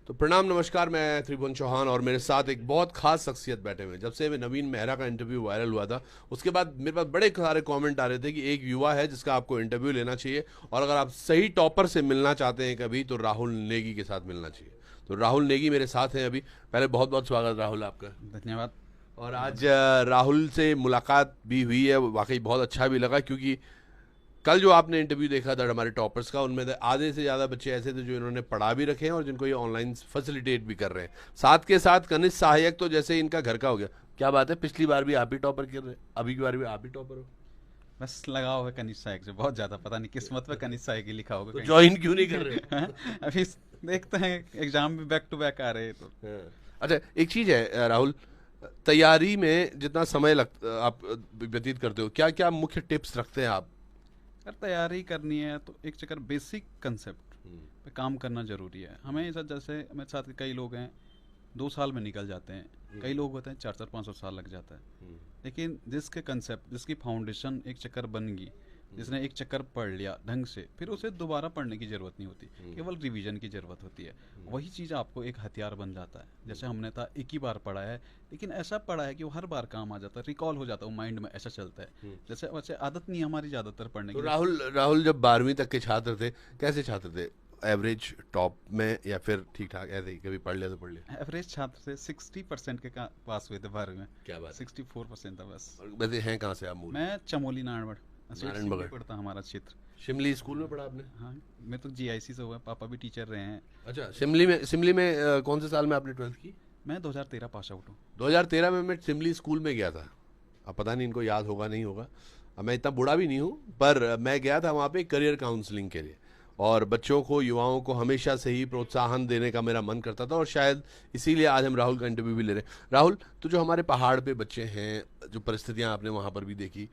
तो प्रणाम नमस्कार, मैं त्रिभुवन चौहान और मेरे साथ एक बहुत खास शख्सियत बैठे हुए हैं। जब से नवीन मेहरा का इंटरव्यू वायरल हुआ था उसके बाद मेरे पास बड़े सारे कमेंट आ रहे थे कि एक युवा है जिसका आपको इंटरव्यू लेना चाहिए और अगर आप सही टॉपर से मिलना चाहते हैं कभी तो राहुल नेगी के साथ मिलना चाहिए। तो राहुल नेगी मेरे साथ हैं अभी। पहले बहुत बहुत स्वागत राहुल आपका। धन्यवाद। और आज राहुल से मुलाकात भी हुई है, वाकई बहुत अच्छा भी लगा क्योंकि कल जो आपने इंटरव्यू देखा था हमारे टॉपर्स का, उनमें आधे से ज़्यादा बच्चे ऐसे थे जो इन्होंने पढ़ा भी रखे हैं और जिनको ये ऑनलाइन फैसिलिटेट भी कर रहे हैं। साथ के साथ कनिष्ठ सहायक तो जैसे इनका घर का हो गया। क्या बात है, पिछली बार भी आप ही टॉपर कर रहे हैं, अभी की बार भी आप ही टॉपर हो। बस लगाव है कनिष्ठ सहायक से बहुत ज्यादा, पता नहीं किस्मत पे कनिष्ठ सहायक ही लिखा होगा तो कहीं। ज्वाइन क्यों नहीं कर रहे अभी देखते हैं, एग्जाम भी बैक टू बैक आ रहे हैं तो। हाँ। अच्छा, एक चीज़ है राहुल, तैयारी में जितना समय आप व्यतीत करते हो, क्या क्या मुख्य टिप्स रखते हैं आप। अगर तैयारी करनी है तो एक चक्कर बेसिक कंसेप्ट पे काम करना जरूरी है। हमें जैसे मेरे साथ कई लोग हैं 2 साल में निकल जाते हैं, कई लोग होते हैं 4-4-500 साल लग जाता है। लेकिन जिसके कंसेप्ट, जिसकी फाउंडेशन एक चक्कर बन गई, जिसने एक चक्कर पढ़ लिया ढंग से, फिर उसे दोबारा पढ़ने की जरूरत नहीं होती, केवल रिवीजन की जरूरत होती है। वही चीज़ आपको एक हथियार बन जाता है। जैसे हमने था एक ही बार पढ़ा है, लेकिन ऐसा पढ़ा है कि वो हर बार काम आ जाता है, रिकॉल हो जाता है, वो माइंड में ऐसा चलता है। जैसे वैसे आदत नहीं है हमारी ज़्यादातर पढ़ने तो की। राहुल जब 12वीं तक के छात्र थे, कैसे छात्र थे? एवरेज, टॉप में, या फिर ठीक ठाक ऐसे ही कभी पढ़ लिया तो पढ़ लिया? एवरेज छात्र से 60% के पास हुए थे 12वीं में। क्या बात है। 64% था बस। और वैसे हैं कहाँ से आप मूल? मैं चमोली नारायणगढ़ नारायणगढ़ पढ़ता हमारा क्षेत्र। शिमली स्कूल में पढ़ा आपने? हाँ, मैं तो जीआईसी से हुआ, पापा भी टीचर रहे हैं। अच्छा, शिमली में कौन से साल में आपने 12th की? मैं 2013 पास आउट हूँ। 2013 में मैं शिमली स्कूल में गया था। अब पता नहीं इनको याद होगा नहीं होगा, अब मैं इतना बूढ़ा भी नहीं हूँ, पर मैं गया था वहाँ पे करियर काउंसलिंग के लिए और बच्चों को, युवाओं को हमेशा से ही प्रोत्साहन देने का मेरा मन करता था और शायद इसीलिए आज हम राहुल का इंटरव्यू भी ले रहे हैं। राहुल, तो जो हमारे पहाड़ पे बच्चे हैं, जो परिस्थितियाँ आपने वहाँ पर भी देखी,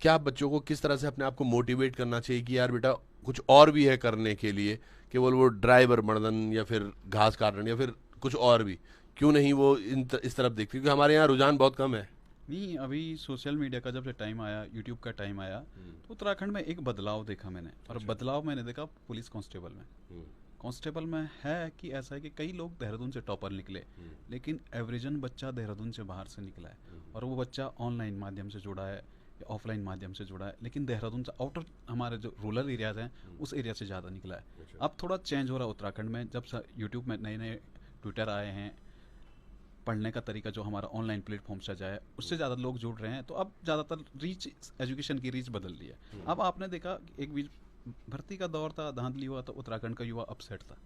क्या बच्चों को किस तरह से अपने आप को मोटिवेट करना चाहिए कि यार बेटा कुछ और भी है करने के लिए, केवल वो ड्राइवर मर्दन या फिर घास काटना या फिर कुछ और भी, क्यों नहीं वो इस तरफ देखते? क्योंकि हमारे यहाँ रुझान बहुत कम है। नहीं, अभी सोशल मीडिया का जब से टाइम आया, यूट्यूब का टाइम आया, तो उत्तराखंड में एक बदलाव देखा मैंने। और अच्छा। बदलाव मैंने देखा पुलिस कांस्टेबल में। कांस्टेबल में है कि ऐसा है कि कई लोग देहरादून से टॉपर निकले, लेकिन एवरेजन बच्चा देहरादून से बाहर से निकला है। और वो बच्चा ऑनलाइन माध्यम से जुड़ा है या ऑफलाइन माध्यम से जुड़ा है, लेकिन देहरादून से आउटर हमारे जो रूरल एरियाज हैं उस एरिया से ज़्यादा निकला है। अच्छा। अब थोड़ा चेंज हो रहा है उत्तराखंड में, जब यूट्यूब में नए नए ट्विटर आए हैं, पढ़ने का तरीका जो हमारा ऑनलाइन प्लेटफॉर्म सजा है, उससे ज़्यादा लोग जुड़ रहे हैं। तो अब ज़्यादातर रीच, एजुकेशन की रीच बदल रही है। अब आपने देखा एक बीच भर्ती का दौर था, धांधली हुआ, तो उत्तराखंड का युवा अपसेट था।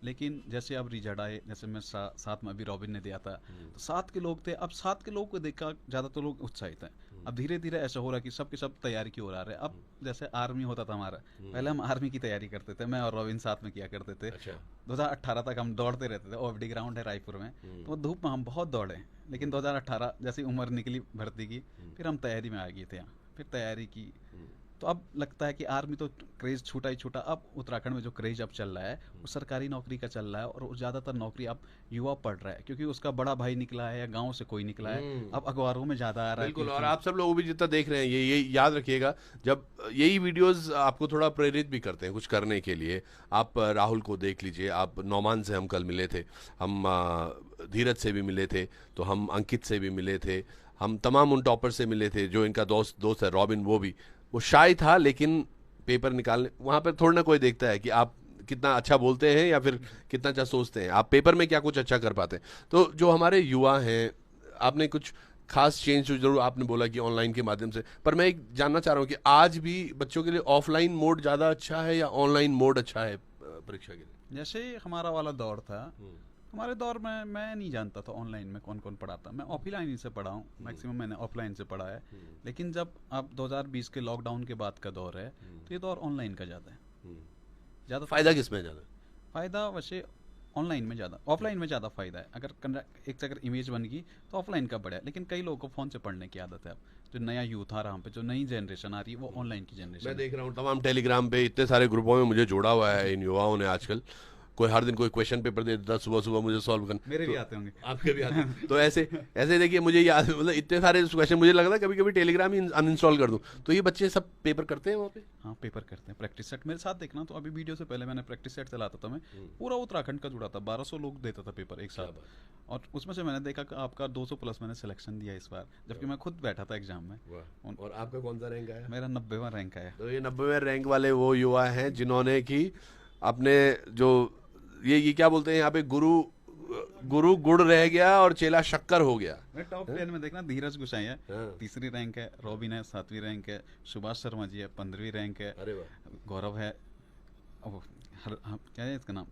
लेकिन जैसे अब रिजल्ट आए, जैसे मैं साथ में अभी रॉबिन ने दिया था, तो 7 के लोग थे। अब 7 के लोग को देखा ज़्यादातर लोग उत्साहित हैं। अब धीरे धीरे ऐसा हो रहा है कि सब के सब तैयारी की ओर आ रहे हैं। अब जैसे आर्मी होता था हमारा, पहले हम आर्मी की तैयारी करते थे, मैं और रॉबिन साथ में किया करते थे। अच्छा। 2018 तक हम दौड़ते रहते थे, ओएफडी ग्राउंड है रायपुर में, तो वो धूप में हम बहुत दौड़े। लेकिन 2018 जैसी उम्र निकली भर्ती की, फिर हम तैयारी में आ गए थे यहाँ, फिर तैयारी की। तो अब लगता है कि आर्मी तो क्रेज छूटा ही छूटा। अब उत्तराखंड में जो क्रेज अब चल रहा है वो सरकारी नौकरी का चल रहा है, और ज़्यादातर नौकरी अब युवा पढ़ रहा है, क्योंकि उसका बड़ा भाई निकला है या गांव से कोई निकला है। अब अखबारों में ज़्यादा आ रहा है। बिल्कुल, और आप सब लोग भी जितना देख रहे हैं ये याद रखिएगा, जब यही वीडियोस आपको थोड़ा प्रेरित भी करते हैं कुछ करने के लिए। आप राहुल को देख लीजिए, आप नौमान से हम कल मिले थे, हम धीरज से भी मिले थे, तो हम अंकित से भी मिले थे, हम तमाम उन टॉपर से मिले थे। जो इनका दोस्त है रॉबिन, वो शाय था, लेकिन पेपर निकालने वहाँ पर थोड़ा ना कोई देखता है कि आप कितना अच्छा बोलते हैं या फिर कितना अच्छा सोचते हैं, आप पेपर में क्या कुछ अच्छा कर पाते हैं। तो जो हमारे युवा हैं, आपने कुछ खास चेंज जो जरूर आपने बोला कि ऑनलाइन के माध्यम से, पर मैं एक जानना चाह रहा हूँ कि आज भी बच्चों के लिए ऑफलाइन मोड ज़्यादा अच्छा है या ऑनलाइन मोड अच्छा है परीक्षा के लिए? जैसे हमारा वाला दौर था, हमारे दौर में मैं नहीं जानता था ऑनलाइन में कौन कौन पढ़ाता। मैं ऑफलाइन ही से पढ़ा हूँ, मैक्सिमम मैंने ऑफलाइन से पढ़ा है। लेकिन जब अब 2020 के लॉकडाउन के बाद का दौर है, तो ये दौर ऑनलाइन का ज़्यादा है। ज़्यादा फायदा किस में ज़्यादा? फ़ायदा वैसे ऑनलाइन में ज़्यादा, ऑफलाइन में ज़्यादा फ़ायदा है। एक अगर इमेज बन गई तो ऑफलाइन का बढ़िया। लेकिन कई लोगों को फ़ोन से पढ़ने की आदत है। अब जो नया यूथ आ रहा है, पे जो नई जनरेशन आ रही है, वो ऑनलाइन की जनरेशन मैं है। देख रहा हूँ तमाम टेलीग्राम पे इतने सारे ग्रुपों में मुझे जोड़ा हुआ है इन युवाओं ने आजकल। कोई हर दिन कोई क्वेश्चन पेपर दे देता सुबह सुबह मुझे सॉल्व करना। मेरे भी तो आते होंगे। आपके भी आते हैं। तो ऐसे ऐसे देखिए मुझे याद मतलब इतने सारे क्वेश्चन मुझे लगता है कभी कभी टेलीग्राम ही अनइंस्टॉल कर दूं। तो ये बच्चे सब पेपर करते हैं वहाँ पे? हाँ, पेपर करते हैं, प्रैक्टिस सेट मेरे साथ देखना। तो अभी वीडियो से पहले मैंने प्रैक्टिस सेट चलाता था, मैं पूरा उत्तराखंड का जुड़ा था, 1200 लोग देता था पेपर एक साथ, और उसमें से मैंने देखा कि आपका 200 प्लस मैंने सिलेक्शन दिया इस बार, जबकि मैं खुद बैठा था एग्जाम में। और आपका कौन सा रैंक आया? मेरा 90वां रैंक आया। तो ये 90वें रैंक वाले वो युवा हैं जिन्होंने कि अपने जो ये क्या बोलते हैं यहाँ पे, गुरु गुरु गुड़ रह गया और चेला शक्कर हो गया। मैं टॉप 10 में देखना, धीरज गुसाई है हाँ। 3री रैंक है, रॉबिन है 7वीं रैंक है, सुभाष शर्मा जी है 15वीं रैंक है, अरे वाह। गौरव है, क्या है इसका नाम,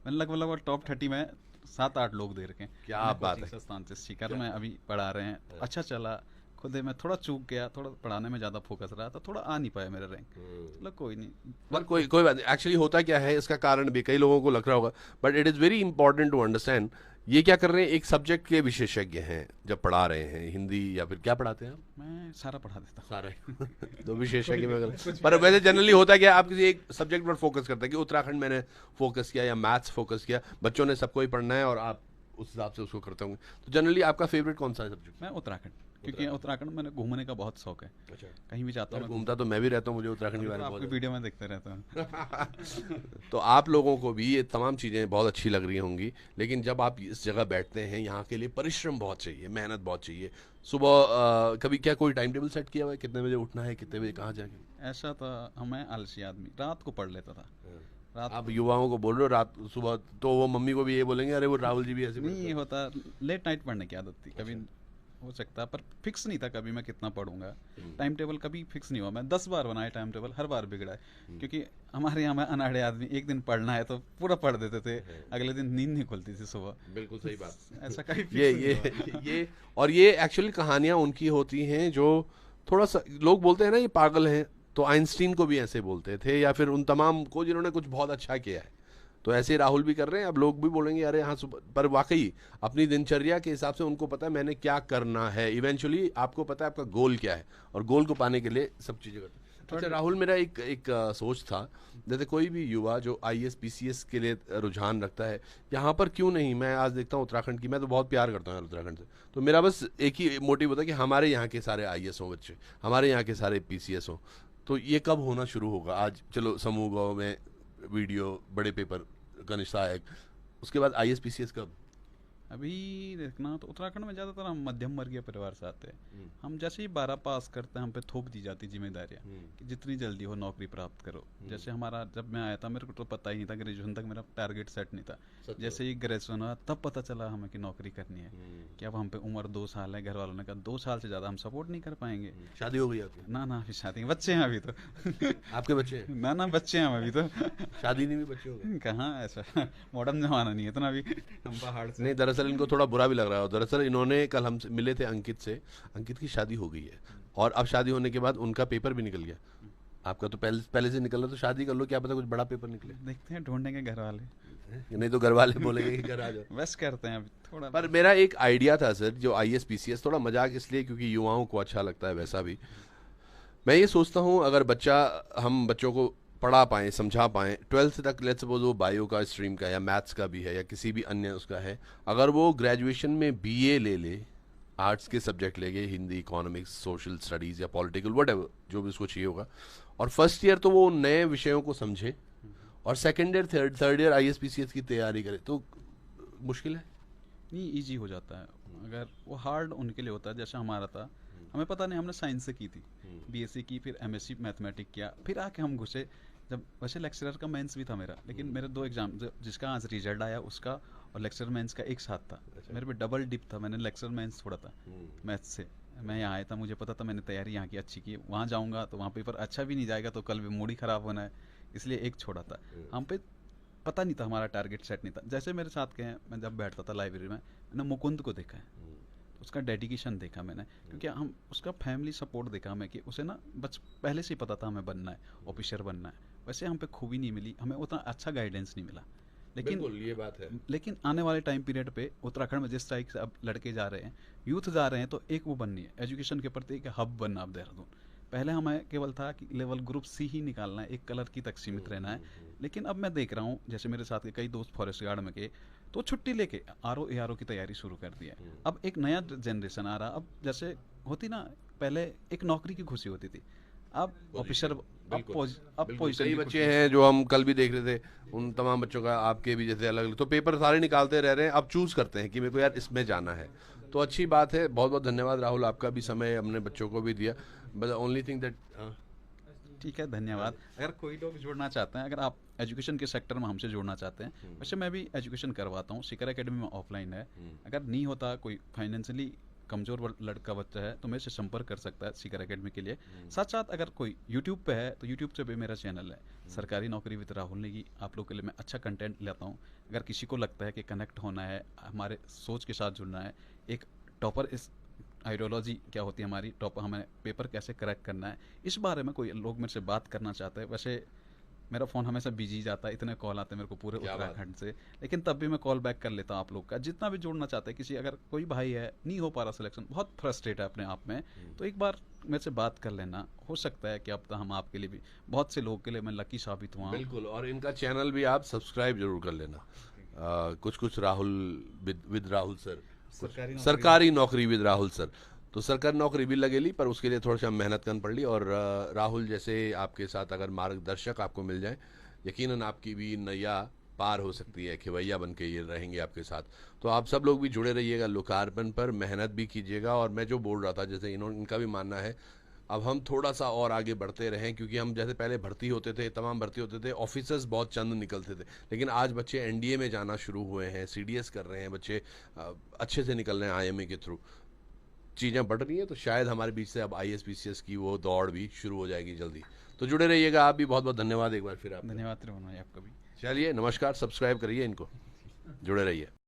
मैंने लगभग टॉप 30 में 7-8 लोग दे रखे हैं। क्या मैंने बात कोचिंग है। संस्थान से शिखर में अभी पढ़ा रहे हैं, अच्छा चला। खुद ही मैं थोड़ा चूक गया, थोड़ा पढ़ाने में ज़्यादा फोकस रहा, तो थोड़ा आ नहीं पाया मेरा रैंक। चलो कोई नहीं, पर कोई बात नहीं। एक्चुअली होता क्या है, इसका कारण भी कई लोगों को लग रहा होगा, but it is very important to understand. ये क्या कर रहे हैं, एक सब्जेक्ट के विशेषज्ञ हैं जब पढ़ा रहे हैं, हिंदी या फिर क्या पढ़ाते हैं आप? मैं सारा पढ़ा देता हूँ। सारे तो विशेषज्ञ में पर वैसे जनरली होता क्या, आप किसी एक सब्जेक्ट पर फोकस करते हैं कि उत्तराखंड मैंने फोकस किया या मैथ्स फोकस किया, बच्चों ने सबको ही पढ़ना है और आप उस हिसाब से उसको करते होंगे। तो जनरली आपका फेवरेट कौन सा सब्जेक्ट? मैं उत्तराखंड, क्योंकि उत्तराखंड मैंने घूमने का बहुत शौक है, अच्छा। कहीं भी जाता हूँ मैं घूमता तो मैं भी रहता हूँ, मुझे उत्तराखंड के बारे में आपकी बहुत वीडियो में देखते रहता हूँ। तो आप लोगों को भी ये तमाम चीज़ें बहुत अच्छी लग रही होंगी, लेकिन जब आप इस जगह बैठते हैं, यहाँ के लिए परिश्रम बहुत चाहिए, मेहनत बहुत चाहिए। सुबह कभी क्या कोई टाइम टेबल सेट किया हुआ है, कितने बजे उठना है, कितने बजे कहाँ जाके? ऐसा था, मैं आलसी आदमी, रात को पढ़ लेता था। रात आप युवाओं को बोल रहे हो रात सुबह, तो वो मम्मी को भी ये बोलेंगे अरे वो राहुल जी भी ऐसे नहीं, ये होता लेट नाइट पढ़ने की आदत थी, कभी हो सकता, पर फिक्स नहीं था कभी मैं कितना पढ़ूंगा। टाइम टेबल कभी फिक्स नहीं हुआ, मैं 10 बार बनाया टाइम टेबल, हर बार बिगड़ा है। क्योंकि हमारे यहाँ में अनाड़े आदमी, एक दिन पढ़ना है तो पूरा पढ़ देते थे, अगले दिन नींद नहीं खुलती थी सुबह। बिल्कुल सही बात। ऐसा कभी ये और ये एक्चुअली कहानियां उनकी होती हैं जो थोड़ा सा लोग बोलते हैं ना ये पागल हैं, तो आइंस्टीन को भी ऐसे बोलते थे, या फिर उन तमाम को जिन्होंने कुछ बहुत अच्छा किया है। तो ऐसे राहुल भी कर रहे हैं, अब लोग भी बोलेंगे अरे हाँ पर वाकई अपनी दिनचर्या के हिसाब से उनको पता है मैंने क्या करना है। इवेंचुअली आपको पता है आपका गोल क्या है, और गोल को पाने के लिए सब चीज़ें करते हैं। अच्छा राहुल, मेरा एक सोच था, जैसे कोई भी युवा जो IAS PCS के लिए रुझान रखता है, यहाँ पर क्यों नहीं, मैं आज देखता हूँ उत्तराखंड की, मैं तो बहुत प्यार करता हूँ यार उत्तराखंड से, तो मेरा बस एक ही मोटिव होता है कि हमारे यहाँ के सारे IAS हों बच्चे, हमारे यहाँ के सारे PCS हों। तो ये कब होना शुरू होगा? आज चलो समूह गाँव में वीडियो, बड़े पेपर का निशायक, उसके बाद IAS PCS कब? अभी देखना तो उत्तराखंड में ज़्यादातर हम मध्यम वर्गीय परिवार से आते हैं। हम जैसे ही 12 पास करते हैं, हम पे थोप दी जाती जिम्मेदारियाँ कि जितनी जल्दी हो नौकरी प्राप्त करो। जैसे हमारा, जब मैं आया था मेरे को तो पता ही नहीं था, ग्रेजुएशन तक मेरा टारगेट सेट नहीं था। जैसे ही ग्रेजुएशन हुआ तब पता चला हमें कि नौकरी करनी है, कि अब हम पे उम्र 2 साल है, घर वालों ने कहा 2 साल से ज़्यादा हम सपोर्ट नहीं कर पाएंगे। शादी हो गई आपकी? ना अभी शादी, बच्चे हैं अभी तो। आपके बच्चे हैं? ना बच्चे हैं अभी तो। शादी नहीं हुई, बच्चे हो गए? कहाँ, ऐसा मॉडर्न जमाना नहीं है इतना भी, हम पहाड़ से। नहीं, दरअसल इनको थोड़ा बुरा भी लग रहा है। दरअसल इन्होंने कल हमसे मिले थे अंकित से, अंकित की शादी हो गई है, और अब शादी होने के बाद उनका पेपर भी निकल गया। आपका तो पहले से निकल रहा, तो शादी कर लो, क्या पता कुछ बड़ा पेपर निकले। देखते हैं, ढूंढेंगे घर वाले, नहीं तो घर वाले बोलेंगे कि घर आ जाओ। बस करते हैं अभी थोड़ा। पर मेरा एक आइडिया था सर, जो IAS PCS, थोड़ा मजाक इसलिए क्योंकि युवाओं को अच्छा लगता है, वैसा भी मैं ये सोचता हूँ अगर हम बच्चों को पढ़ा पाएँ, समझा पाएँ, 12th तक, लेट्स सपोज वो बायो का स्ट्रीम का या मैथ्स का भी है या किसी भी अन्य उसका है, अगर वो ग्रेजुएशन में BA ले ले, आर्ट्स के सब्जेक्ट ले गए, हिंदी, इकोनॉमिक्स, सोशल स्टडीज़ या पॉलिटिकल, व्हाटएवर जो भी उसको चाहिए होगा, और फर्स्ट ईयर तो वो नए विषयों को समझे, और second year third year IAS PCS की तैयारी करे, तो मुश्किल है? नहीं, ईजी हो जाता है। अगर वो हार्ड उनके लिए होता है, जैसे हमारा था, हमें पता नहीं, हमने साइंस से की थी, BSc की, फिर MSc मैथमेटिक्स किया, फिर आके हम घुसे। जब वैसे लेक्चरर का मेंस भी था मेरा, लेकिन मेरे 2 एग्जाम, जिसका आज रिजल्ट आया उसका और लेक्चर मेंस का एक साथ था। मेरे पे डबल डिप था, मैंने लेक्चर मेंस छोड़ा था मैथ्स से। मैं यहाँ आया था, मुझे पता था, मैंने तैयारी यहाँ की अच्छी की, वहाँ जाऊँगा तो वहाँ पेपर अच्छा भी नहीं जाएगा तो कल भी मूड ही ख़राब होना है, इसलिए एक छोड़ा था। हम पे पता नहीं था, हमारा टारगेट सेट नहीं था। जैसे मेरे साथ के हैं, मैं जब बैठता था लाइब्रेरी में, मैंने मुकुंद को देखा है, उसका डेडिकेशन देखा मैंने, क्योंकि हम उसका फैमिली सपोर्ट देखा मैं, कि उसे ना पहले से ही पता था हमें बनना है, ऑफिसर बनना है। वैसे हम पे खूबी नहीं मिली, हमें उतना अच्छा गाइडेंस नहीं मिला, लेकिन ये बात है। लेकिन आने वाले टाइम पीरियड पे उत्तराखंड में जिस टाइप से अब लड़के जा रहे हैं, यूथ जा रहे हैं, तो एक वो बननी है एजुकेशन के प्रति, एक हब बनना अब देहरादून। पहले हमें केवल था कि लेवल ग्रुप सी ही निकालना है, एक कलर की तक सीमित रहना है। लेकिन अब मैं देख रहा हूँ, जैसे मेरे साथ के कई दोस्त फॉरेस्ट गार्ड में के, तो छुट्टी लेके आरओ एआरओ की तैयारी शुरू कर दी है। अब एक नया जनरेशन आ रहा, अब जैसे होती ना, पहले एक नौकरी की खुशी होती थी, अब ऑफिसर, बिल्कुल अब बिल्कुल पोजीशन कई की खुशी बच्चे है। हैं जो हम कल भी देख रहे थे, उन तमाम बच्चों का आपके भी जैसे अलग अलग तो पेपर सारे निकालते रह रहे हैं, अब चूज करते हैं कि मेरे को यार इसमें जाना है। तो अच्छी बात है, बहुत बहुत धन्यवाद राहुल, आपका भी समय हमने बच्चों को भी दिया। बट ओनली थिंग दैट ठीक है, धन्यवाद। अगर कोई लोग जुड़ना चाहते हैं, अगर आप एजुकेशन के सेक्टर में हमसे जुड़ना चाहते हैं, वैसे मैं भी एजुकेशन करवाता हूँ, शिखर एकेडमी में ऑफलाइन है। अगर नहीं होता, कोई फाइनेंशियली कमज़ोर लड़का बच्चा है तो मेरे से संपर्क कर सकता है शिखर एकेडमी के लिए। साथ साथ अगर कोई यूट्यूब पे है तो यूट्यूब से भी मेरा चैनल है, सरकारी नौकरी विद राहुल नेगी। आप लोग के लिए मैं अच्छा कंटेंट लाता हूँ। अगर किसी को लगता है कि कनेक्ट होना है, हमारे सोच के साथ जुड़ना है, एक टॉपर इस आइडियोलॉजी क्या होती है हमारी, टॉप हमें पेपर कैसे क्रैक करना है, इस बारे में कोई लोग मेरे से बात करना चाहते हैं। वैसे मेरा फ़ोन हमेशा बिजी जाता है, इतने कॉल आते हैं मेरे को पूरे क्या बात उत्तराखंड से, लेकिन तब भी मैं कॉल बैक कर लेता हूँ आप लोग का। जितना भी जोड़ना चाहते हैं, किसी अगर कोई भाई है नहीं हो पा रहा सिलेक्शन, बहुत फ्रस्ट्रेट है अपने आप में, तो एक बार मेरे से बात कर लेना। हो सकता है कि अब तो हम आपके लिए भी, बहुत से लोगों के लिए मैं लकी साबित हुआ हूँ। बिल्कुल, और इनका चैनल भी आप सब्सक्राइब जरूर कर लेना। कुछ कुछ राहुल विद राहुल सर, सरकारी नौकरी विद राहुल सर। तो सरकारी नौकरी भी लगेली, पर उसके लिए थोड़ा सा मेहनत करनी पड़ी। और राहुल जैसे आपके साथ अगर मार्गदर्शक आपको मिल जाए, यकीनन आपकी भी नैया पार हो सकती है, खिवैया बन के ये रहेंगे आपके साथ। तो आप सब लोग भी जुड़े रहिएगा लोकार्पण पर, मेहनत भी कीजिएगा। और मैं जो बोल रहा था, जैसे इनका भी मानना है, अब हम थोड़ा सा और आगे बढ़ते रहें, क्योंकि हम जैसे पहले भर्ती होते थे, तमाम भर्ती होते थे, ऑफिसर्स बहुत चंद निकलते थे, लेकिन आज बच्चे एनडीए में जाना शुरू हुए हैं, सीडीएस कर रहे हैं बच्चे, अच्छे से निकल रहे हैं आईएमए के थ्रू। चीज़ें बढ़ रही हैं, तो शायद हमारे बीच से अब आईएएस पीसीएस की वो दौड़ भी शुरू हो जाएगी जल्दी। तो जुड़े रहिएगा आप भी। बहुत बहुत धन्यवाद एक बार फिर आप। धन्यवाद त्रिभुवन भाई, आपका भी। चलिए, नमस्कार, सब्सक्राइब करिए इनको, जुड़े रहिए।